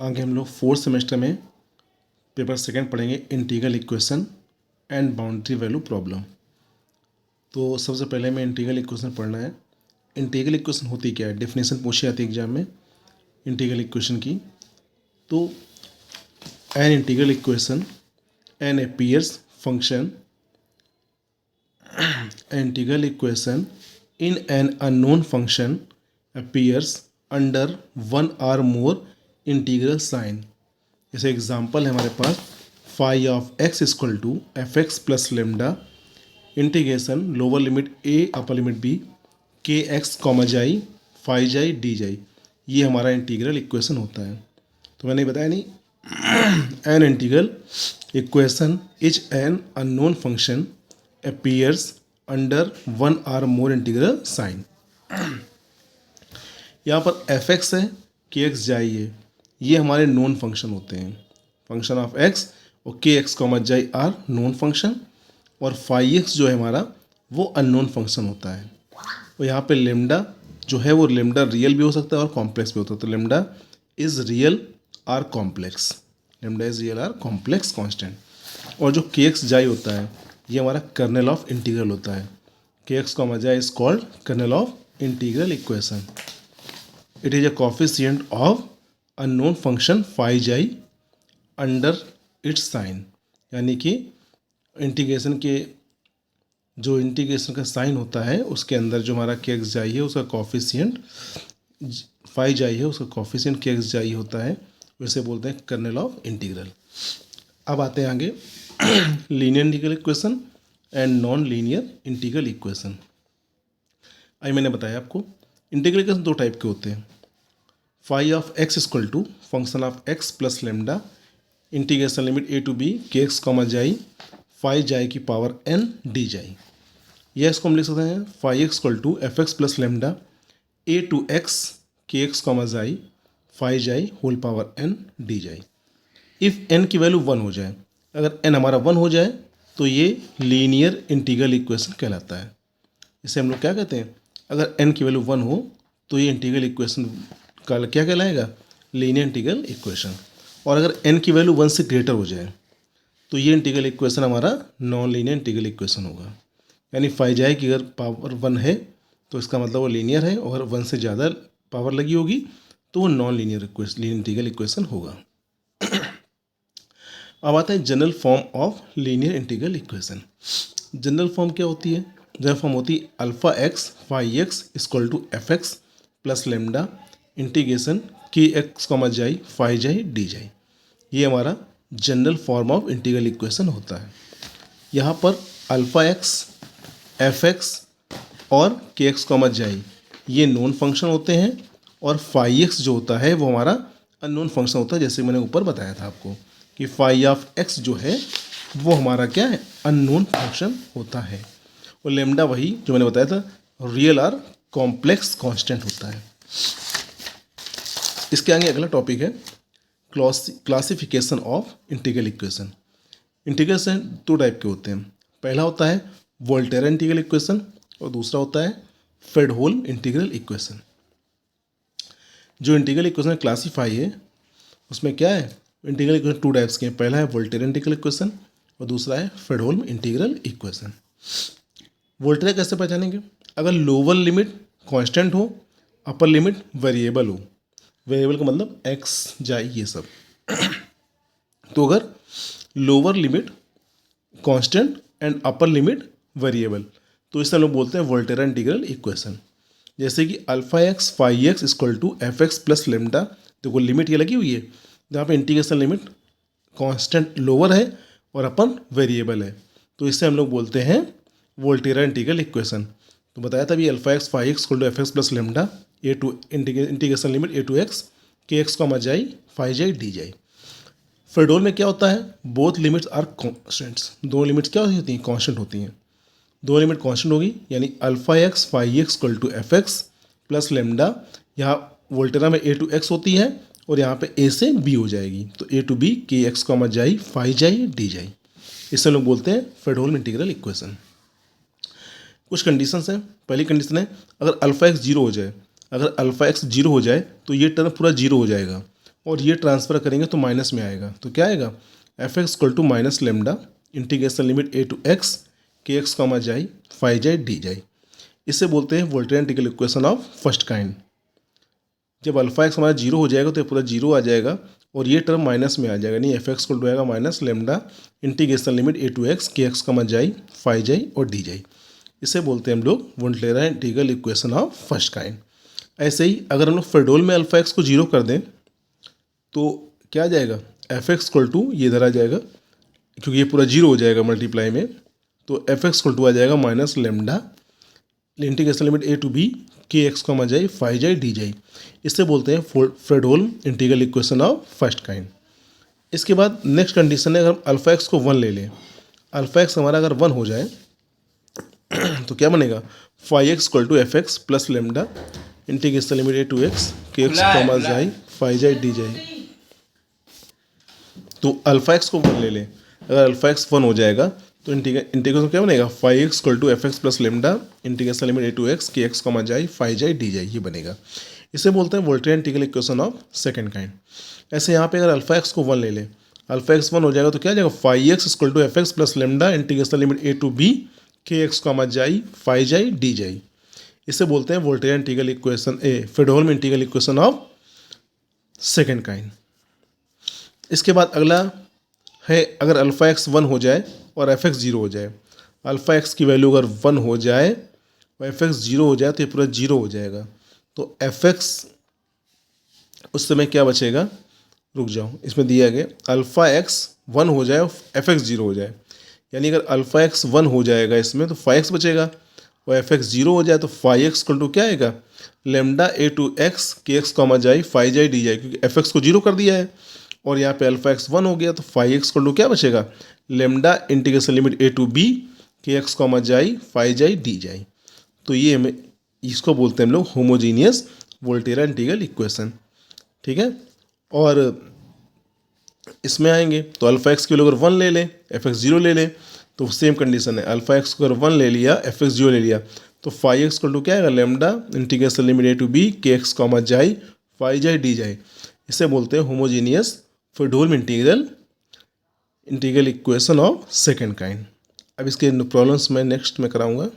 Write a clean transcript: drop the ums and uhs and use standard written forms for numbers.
आगे हम लोग फोर्थ सेमेस्टर में पेपर सेकंड पढ़ेंगे integral equation and boundary value problem. तो सबसे पहले हमें इंटीग्रल इक्वेशन पढ़ना है। इंटीग्रल इक्वेशन होती क्या है, डेफिनेशन पूछी जाती है एग्जाम में इंटीग्रल इक्वेशन की। तो an integral equation an appears function integral equation in an unknown function appears under one or more integral sign. जैसे एग्जांपल है हमारे पास phi of x equal to f x plus lambda integration lower limit a upper limit b K x comma xi phi xi d xi. ये हमारा integral equation होता है। तो मैंने बताया नहीं, an integral equation is an unknown function appears under one or more integral sign. यहाँ पर एफ एक्स है, के एक्स जाई है, ये हमारे नोन फंक्शन होते हैं। फंक्शन ऑफ एक्स और के एक्स कॉमा जाई आर नोन फंक्शन, और फाई एक्स जो है हमारा वो अननोन फंक्शन होता है। और यहाँ पे लेमडा जो है वो लेमडा रियल भी हो सकता है और कॉम्प्लेक्स भी होता है। तो lambda is real or complex, lambda is real or complex constant. और जो के एक्स जाई होता है ये हमारा कर्नल ऑफ इंटीग्रल होता है। K x comma xi is called kernel of integral equation. It is a coefficient of unknown function phi xi under its sign, यानी कि इंटीग्रेशन के जो इंटीग्रेशन का साइन होता है उसके अंदर जो हमारा के एक्स जाई है उसका कोफिशिएंट फाई जाई है, उसका कोफिशिएंट के एक्स जाई होता है, वैसे बोलते हैं कर्नल ऑफ इंटीग्रल। अब आते हैं आगे linear integral equation and non linear integral equation. अभी मैंने बताया आपको इंटीग्रल इक्वेशन दो टाइप के होते हैं। Phi of x equal to function of x plus lambda integration limit a to b K x comma xi phi xi की power n d जाई। यह इसको हम लिख सकते हैं phi x equal to f x plus lambda a to x K x comma xi phi xi whole power n d xi. If n की value one हो जाए, अगर एन हमारा वन हो जाए तो ये लीनियर इंटीग्रल इक्वेशन कहलाता है। इसे हम लोग क्या कहते हैं, अगर एन की वैल्यू वन हो तो ये इंटीग्रल इक्वेशन का क्या कहलाएगा, लीनियर इंटीग्रल इक्वेशन। और अगर एन की वैल्यू वन से ग्रेटर हो जाए तो ये इंटीग्रल इक्वेशन हमारा नॉन लीनियर इंटीग्रल इक्वेशन होगा। यानी फाई जाए की अगर पावर वन है तो इसका मतलब वो लीनियर है, और वन से ज़्यादा पावर लगी होगी तो वो नॉन लीनियर इंटीग्रल इक्वेशन होगा। अब आता है general form of linear integral equation. General form क्या होती है, जनरल फॉर्म होती है alpha x phi x equal to f x plus lambda integration K x comma xi phi xi d xi. ये हमारा general form of integral equation होता है। यहाँ पर अल्फा एक्स एफ एक्स और के एक्स कॉमा जाई ये नोन फंक्शन होते हैं, और फाई एक्स जो होता है वो हमारा अननोन फंक्शन होता है। जैसे मैंने ऊपर बताया था आपको कि फाई ऑफ एक्स जो है वो हमारा क्या है, अननोन फंक्शन होता है। और लेमडा वही जो मैंने बताया था रियल आर कॉम्प्लेक्स कांस्टेंट होता है। इसके आगे अगला टॉपिक है classification of integral equation. Integration दो टाइप के होते हैं। पहला होता है वोल्टेरा इंटीग्रल इक्वेशन और दूसरा होता है फ्रेडहोल्म इंटीग्रल इक्वेशन। जो इंटीग्रल इक्वेशन क्लासीफाई है उसमें क्या है, इंटीग्रल इक्वेशन टू टाइप्स के हैं। पहला है वोल्टेरा इंटीग्रल इक्वेशन और दूसरा है फ्रेडहोल्म इंटीग्रल इक्वेशन। वोल्टेरा कैसे पहचानेंगे, अगर लोअर लिमिट कांस्टेंट हो अपर लिमिट वेरिएबल हो, वेरिएबल का मतलब एक्स जाई ये सब तो अगर lower limit constant and upper limit variable तो इसे हम लोग बोलते हैं वोल्टेरा इंटीग्रल इक्वेशन। जैसे कि alpha x phi x equal to f x plus lambda, देखो लिमिट ये लगी हुई है जहाँ पे इंटीग्रेशन लिमिट कांस्टेंट लोअर है और अपन वेरिएबल है, तो इससे हम लोग बोलते हैं वोल्टेरा इंटीग्रल इक्वेशन। तो बताया था अभी alpha x phi x equal to f x plus lambda a to integration limit a to x K x comma xi phi xi d xi. Fredholm में क्या होता है, बोथ लिमिट्स आर कॉन्स्टेंट्स, दो limits क्या होती हैं, constant होती हैं। दो लिमिट कॉन्स्टेंट होगी यानी alpha x phi x equal to f x plus lambda, यहाँ वोल्टेरा में ए टू एक्स होती है और यहाँ पे ए से बी हो जाएगी, तो ए to b K x comma xi phi xi d xi. इससे हम लोग बोलते हैं फ्रेडहोल्म इंटीग्रल इक्वेशन। कुछ कंडीशंस हैं। पहली कंडीशन है अगर अल्फा एक्स जीरो हो जाए, अगर अल्फा एक्स जीरो हो जाए तो ये टर्म पूरा जीरो हो जाएगा, और ये ट्रांसफ़र करेंगे तो माइनस में आएगा, तो क्या आएगा, f x equal to minus lambda integration limit a to x K x comma xi phi xi d xi. इसे बोलते हैं Volterrian integral equation of first kind. जब अल्फा एक्स हमारा जीरो हो जाएगा तो ये पूरा जीरो आ जाएगा और ये टर्म माइनस में आ जाएगा, नहीं एफ एक्स इक्वल टू आएगा minus lambda integration limit a to x K x comma xi phi xi और डी जाई। इसे बोलते हैं हम लोग Volterrian integral equation of first kind. ऐसे ही अगर हम लोग फ्रेडोल में अल्फा एक्स को जीरो कर दें तो क्या आ जाएगा, एफ एक्स इक्वल टू ये इधर आ जाएगा क्योंकि ये पूरा जीरो हो जाएगा मल्टीप्लाई में, तो एफ एक्स इक्वल टू आ जाएगा minus lambda integration limit a to b K x comma xi phi xi d xi. इससे बोलते हैं Fredholm integral equation of first kind. इसके बाद नेक्स्ट कंडीशन है, अगर हम अल्फा एक्स को वन ले लें, अल्फा एक्स हमारा अगर वन हो जाए तो क्या बनेगा, phi x equal to f x plus lambda integration limit a to x K x comma xi phi xi d xi. तो अल्फा एक्स को वन ले लें, अगर अल्फा एक्स वन हो जाएगा तो इंटीग्रेशन क्या बनेगा, phi x equal to f x plus lambda integration limit a to x K x comma xi phi xi d xi, ये बनेगा। इसे बोलते हैं Volterrian integral equation of second kind. ऐसे यहाँ पे अगर अल्फा एक्स को वन ले लें, अल्फा एक्स वन हो जाएगा तो क्या आ जाएगा, phi x equal to f x plus lambda integration limit a to b K x comma xi phi xi d xi. इसे बोलते हैं Volterrian integral equation Fredholm integral equation of second kind. इसके बाद अगला है, अगर अल्फा एक्स वन हो जाए और एफ एक्स जीरो हो जाए, अल्फा एक्स की वैल्यू अगर वन हो जाए और एफ एक्स जीरो हो जाए तो ये पूरा जीरो हो जाएगा। तो एफ एक्स उस समय क्या बचेगा, रुक जाओ, इसमें दिया गया अल्फा एक्स वन हो जाए और एफ एक्स जीरो हो जाए, यानी अगर अल्फा एक्स वन हो जाएगा इसमें तो फाई एक्स बचेगा और एफ एक्स जीरो हो जाए तो फाई एक्स इक्वल टू क्या आएगा, lambda a to x K x comma xi phi xi d जाई, क्योंकि एफ एक्स को जीरो कर दिया है और यहाँ पे अल्फा एक्स वन हो गया तो फाई एक्स इक्वल टू क्या बचेगा, lambda integration limit a to b K x comma xi phi xi d xi. तो ये हमें इसको बोलते हैं हम लोग होमोजीनियस वोल्टेरियन इंटीग्रल इक्वेशन, ठीक है। और इसमें आएंगे तो अल्फा एक्स की वैल्यू अगर वन ले लें, एफ एक्स जीरो ले लें, तो सेम कंडीशन है, अल्फा एक्स को अगर वन ले लिया, एफ एक्स जीरो ले लिया, तो फाई एक्स इक्वल टू क्या आएगा, lambda integration limit a to b K x comma xi phi xi d xi. इसे बोलते हैं homogeneous Fredholm integral equation of second kind. अब इसके प्रॉब्लम्स मैं नेक्स्ट में कराऊंगा।